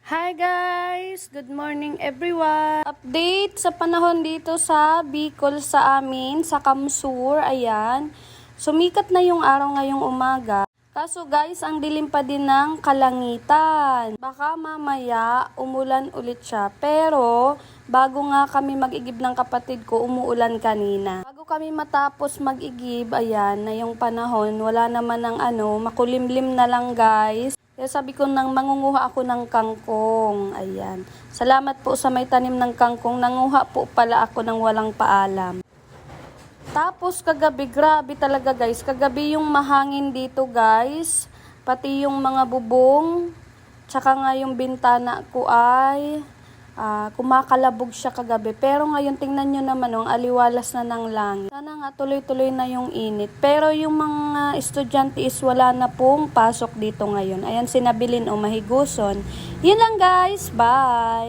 Hi guys! Good morning everyone! Update sa panahon dito sa Bicol sa amin, sa Kamsur, ayan. Sumikat na yung araw ngayong umaga. Kaso guys, ang dilim pa din ng kalangitan. Baka mamaya umulan ulit siya. Pero bago nga kami mag-igib ng kapatid ko, umuulan kanina. Bago kami matapos mag-igib, ayan, na yung panahon, wala naman ng makulimlim na lang guys. Kaya sabi ko nang mangunguha ako ng kangkong. Ayan. Salamat po sa may tanim ng kangkong. Nanguha po pala ako ng walang paalam. Tapos kagabi, grabe talaga guys. Kagabi yung mahangin dito guys. Pati yung mga bubong. Tsaka nga yung bintana ko ay kumakalabog siya kagabi. Pero ngayon tingnan nyo naman ang aliwalas na ng langit. Sana nga tuloy-tuloy na yung init. Pero yung mga estudyante is wala na pong pasok dito ngayon. Ayan, sinabilin o mahiguson. Yun lang guys. Bye!